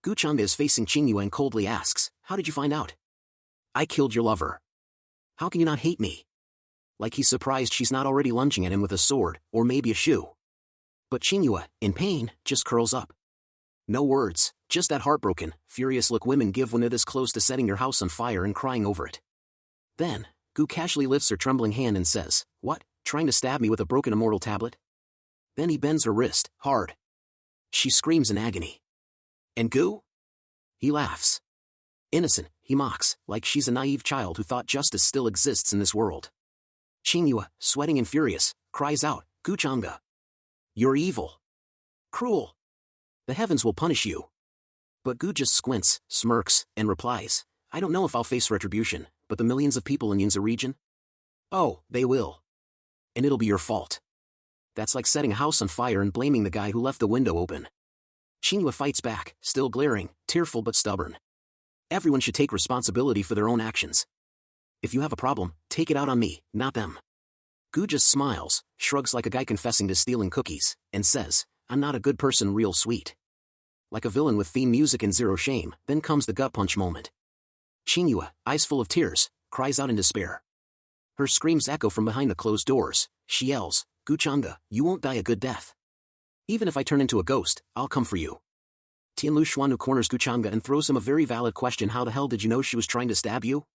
Gu Changge is facing Qingyue and coldly asks, "How did you find out?" "I killed your lover. How can you not hate me?" Like he's surprised she's not already lunging at him with a sword, or maybe a shoe. But Qingyue, in pain, just curls up. No words, just that heartbroken, furious look women give when they're this close to setting your house on fire and crying over it. Then, Gu casually lifts her trembling hand and says, "What, trying to stab me with a broken immortal tablet?" Then he bends her wrist, hard. She screams in agony. "And Gu?" He laughs. Innocent, he mocks, like she's a naive child who thought justice still exists in this world. Qingyue, sweating and furious, cries out, "Gu Changge! You're evil. Cruel. The heavens will punish you." But Gu just squints, smirks, and replies, "I don't know if I'll face retribution, but the millions of people in Yunza region? Oh, they will. And it'll be your fault." That's like setting a house on fire and blaming the guy who left the window open. Qingyue fights back, still glaring, tearful but stubborn. Everyone should take responsibility for their own actions. If you have a problem, take it out on me, not them. Gu just smiles, shrugs like a guy confessing to stealing cookies, and says, "I'm not a good person, real sweet." Like a villain with theme music and zero shame, then comes the gut punch moment. Qingyue, eyes full of tears, cries out in despair. Her screams echo from behind the closed doors. She yells, "Gu Changge, you won't die a good death. Even if I turn into a ghost, I'll come for you." Tianlu Xuanwu corners Gu Changge and throws him a very valid question: "How the hell did you know she was trying to stab you?"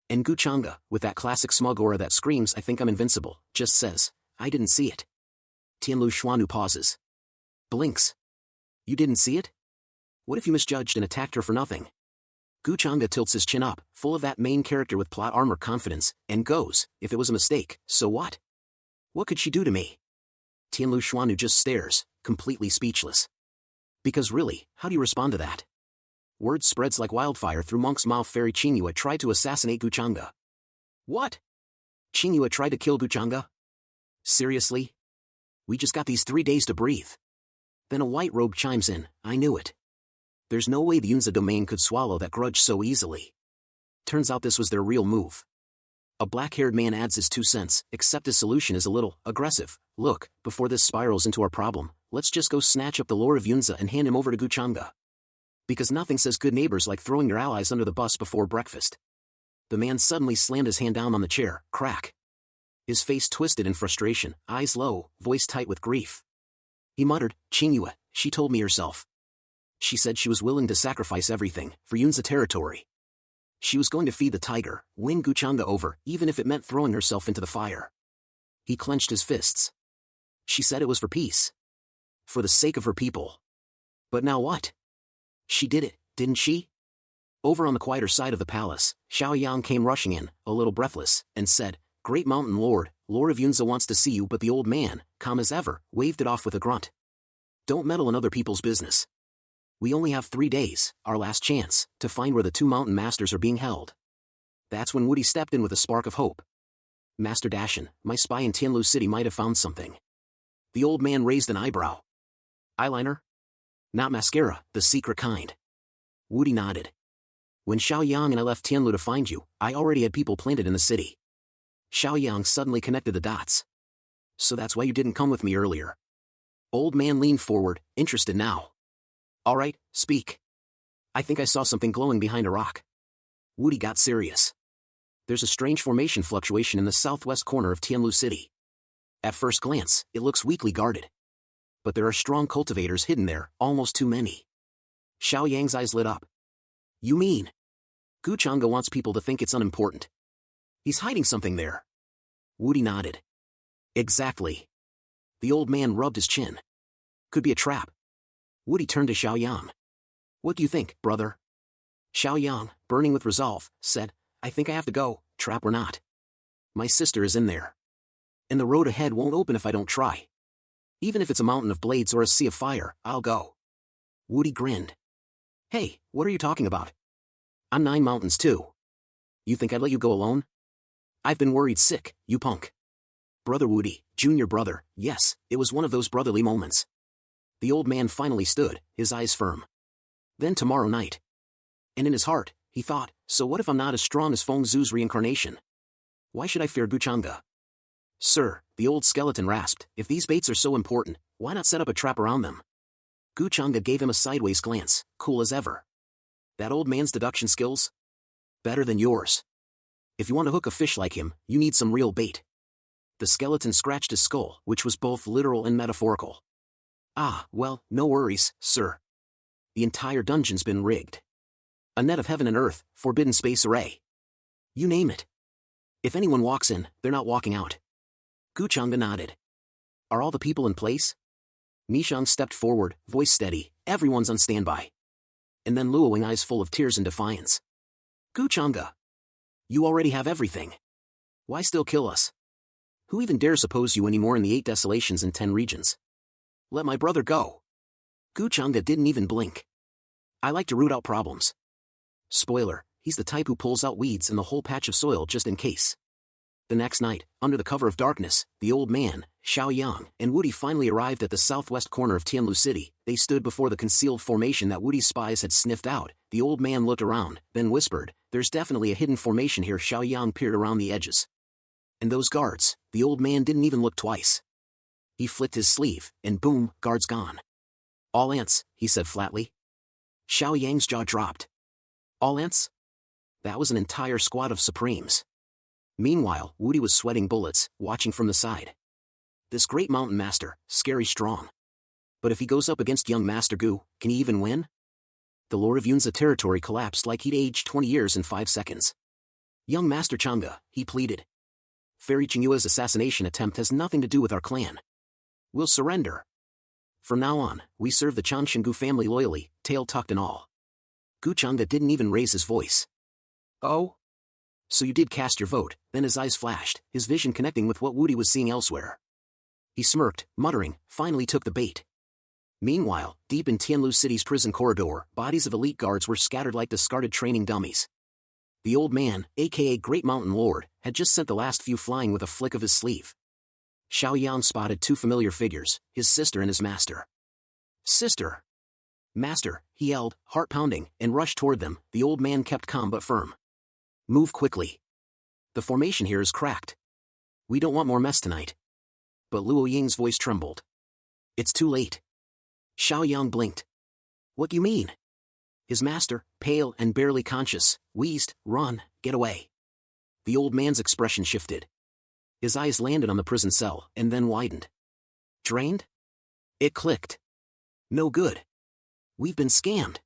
And Gu Changge, with that classic smug aura that screams, "I think I'm invincible," just says, "I didn't see it." Tianlu Xuanwu pauses. Blinks. "You didn't see it? What if you misjudged and attacked her for nothing?" Gu Changge tilts his chin up, full of that main character with plot armor confidence, and goes, "If it was a mistake, so what? What could she do to me?" Tianlu Xuanwu just stares, completely speechless. Because really, how do you respond to that? Word spreads like wildfire through Monk's mouth. Fairy Qingyue tried to assassinate Gu Changge. What? Qingyue tried to kill Gu Changge? Seriously? We just got these 3 days to breathe. Then a white robe chimes in, "I knew it. There's no way the Yunza domain could swallow that grudge so easily." Turns out this was their real move. A black-haired man adds his 2 cents, except his solution is a little aggressive. "Look, before this spirals into our problem, let's just go snatch up the lord of Yunza and hand him over to Gu Changge. Because nothing says good neighbors like throwing your allies under the bus before breakfast." The man suddenly slammed his hand down on the chair, crack. His face twisted in frustration, eyes low, voice tight with grief. He muttered, "Qingyue, she told me herself. She said she was willing to sacrifice everything, for Yunza territory. She was going to feed the tiger, win Gu Changge over, even if it meant throwing herself into the fire." He clenched his fists. She said it was for peace. For the sake of her people. But now what? She did it, didn't she? Over on the quieter side of the palace, Xiaoyang came rushing in, a little breathless, and said, "Great Mountain Lord, Lord of Yunza wants to see you." But the old man, calm as ever, waved it off with a grunt. "Don't meddle in other people's business. We only have 3 days, our last chance, to find where the 2 mountain masters are being held." That's when Woody stepped in with a spark of hope. "Master Dashin, my spy in Tianlu City might have found something." The old man raised an eyebrow. "Eyeliner? Not mascara, the secret kind." Woody nodded. "When Xiaoyang and I left Tianlu to find you, I already had people planted in the city." Xiaoyang suddenly connected the dots. "So that's why you didn't come with me earlier." Old man leaned forward, interested now. "All right, speak." "I think I saw something glowing behind a rock." Woody got serious. "There's a strange formation fluctuation in the southwest corner of Tianlu City. At first glance, it looks weakly guarded. But there are strong cultivators hidden there, almost too many." Xiaoyang's eyes lit up. "You mean? Gu Changge wants people to think it's unimportant. He's hiding something there." Woody nodded. "Exactly." The old man rubbed his chin. "Could be a trap." Woody turned to Xiaoyang. "What do you think, brother?" Xiaoyang, burning with resolve, said, "I think I have to go, trap or not. My sister is in there. And the road ahead won't open if I don't try. Even if it's a mountain of blades or a sea of fire, I'll go." Woody grinned. "Hey, what are you talking about? I'm 9 mountains too. You think I'd let you go alone? I've been worried sick, you punk." "Brother Woody, junior brother," yes, it was one of those brotherly moments. The old man finally stood, his eyes firm. "Then tomorrow night." And in his heart, he thought, "So what if I'm not as strong as Feng Zhu's reincarnation? Why should I fear Gu Changge?" "Sir," the old skeleton rasped, "if these baits are so important, why not set up a trap around them? Gu Changge gave him a sideways glance, cool as ever. That old man's deduction skills? Better than yours. If you want to hook a fish like him, you need some real bait. The skeleton scratched his skull, which was both literal and metaphorical. Ah, well, no worries, sir. The entire dungeon's been rigged. A net of heaven and earth, forbidden space array. You name it. If anyone walks in, they're not walking out. Gu Changge nodded. Are all the people in place? Mishang stepped forward, voice steady, everyone's on standby. And then Luowing, eyes full of tears and defiance. Gu Changge. You already have everything. Why still kill us? Who even dares oppose you anymore in the 8 desolations and 10 regions? Let my brother go. Gu Changge didn't even blink. I like to root out problems. Spoiler, he's the type who pulls out weeds in the whole patch of soil just in case. The next night, under the cover of darkness, the old man, Xiaoyang, and Woody finally arrived at the southwest corner of Tianlu City. They stood before the concealed formation that Woody's spies had sniffed out. The old man looked around, then whispered, "There's definitely a hidden formation here." Xiaoyang peered around the edges. And those guards, the old man didn't even look twice. He flicked his sleeve, and boom, guards gone. All ants, he said flatly. Xiaoyang's jaw dropped. All ants? That was an entire squad of Supremes. Meanwhile, Woody was sweating bullets, watching from the side. This great mountain master, scary strong. But if he goes up against young Master Gu, can he even win? The Lord of Yunza territory collapsed like he'd aged 20 years in 5 seconds. Young Master Changge, he pleaded. Fairy Qingyue's assassination attempt has nothing to do with our clan. We'll surrender. From now on, we serve the Chanshingu family loyally, tail tucked and all. Gu Changge didn't even raise his voice. Oh? So you did cast your vote. Then his eyes flashed, his vision connecting with what Woody was seeing elsewhere. He smirked, muttering, finally took the bait. Meanwhile, deep in Tianlu City's prison corridor, bodies of elite guards were scattered like discarded training dummies. The old man, aka Great Mountain Lord, had just sent the last few flying with a flick of his sleeve. Xiaoyang spotted 2 familiar figures, his sister and his master. Sister! Master, he yelled, heart pounding, and rushed toward them. The old man kept calm but firm. Move quickly. The formation here is cracked. We don't want more mess tonight. But Luo Ying's voice trembled. It's too late. Xiaoyang blinked. What do you mean? His master, pale and barely conscious, wheezed, run, get away. The old man's expression shifted. His eyes landed on the prison cell, and then widened. Drained? It clicked. No good. We've been scammed.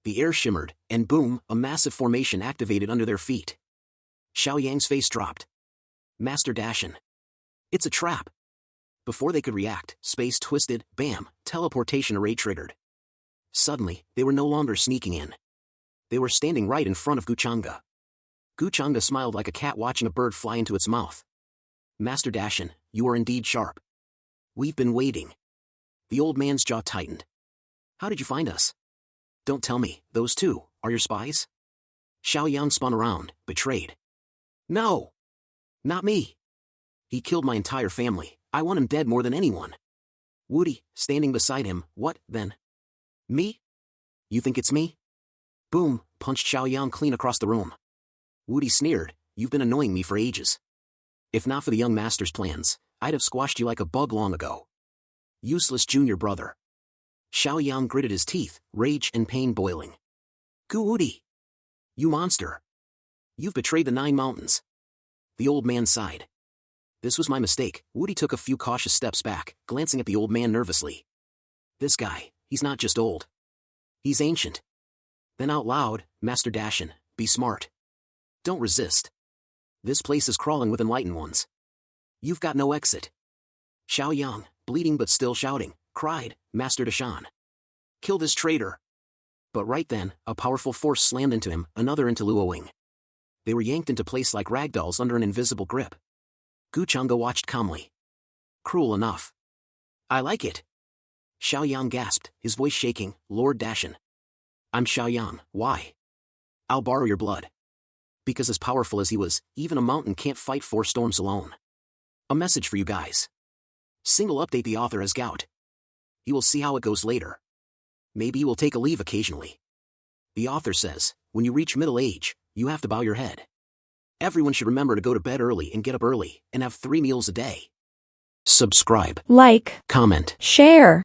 The air shimmered, and boom, a massive formation activated under their feet. Xiaoyang's face dropped. Master Dashin. It's a trap. Before they could react, space twisted, bam, teleportation array triggered. Suddenly, they were no longer sneaking in. They were standing right in front of Gu Changge. Gu Changge smiled like a cat watching a bird fly into its mouth. Master Dashin, you are indeed sharp. We've been waiting. The old man's jaw tightened. How did you find us? Don't tell me, those 2 are your spies? Xiaoyang spun around, betrayed. No! Not me. He killed my entire family. I want him dead more than anyone. Woody, standing beside him, what, then? Me? You think it's me? Boom, punched Xiaoyang clean across the room. Woody sneered, you've been annoying me for ages. If not for the young master's plans, I'd have squashed you like a bug long ago. Useless junior brother. Xiaoyang gritted his teeth, rage and pain boiling. Gu Woody! You monster! You've betrayed the 9 mountains. The old man sighed. This was my mistake. Woody took a few cautious steps back, glancing at the old man nervously. This guy, he's not just old. He's ancient. Then out loud, Master Dashin, be smart. Don't resist. This place is crawling with enlightened ones. You've got no exit. Xiaoyang, bleeding but still shouting, cried, Master Dashan. Kill this traitor. But right then, a powerful force slammed into him, another into Luowing. They were yanked into place like ragdolls under an invisible grip. Gu Changge watched calmly. Cruel enough. I like it. Xiaoyang gasped, his voice shaking, Lord Dashin. I'm Xiaoyang, why? I'll borrow your blood. Because as powerful as he was, even a mountain can't fight 4 storms alone. A message for you guys. Single update: the author has gout. He will see how it goes later. Maybe he will take a leave occasionally. The author says, when you reach middle age, you have to bow your head. Everyone should remember to go to bed early and get up early, and have 3 meals a day. Subscribe. Like. Comment. Share.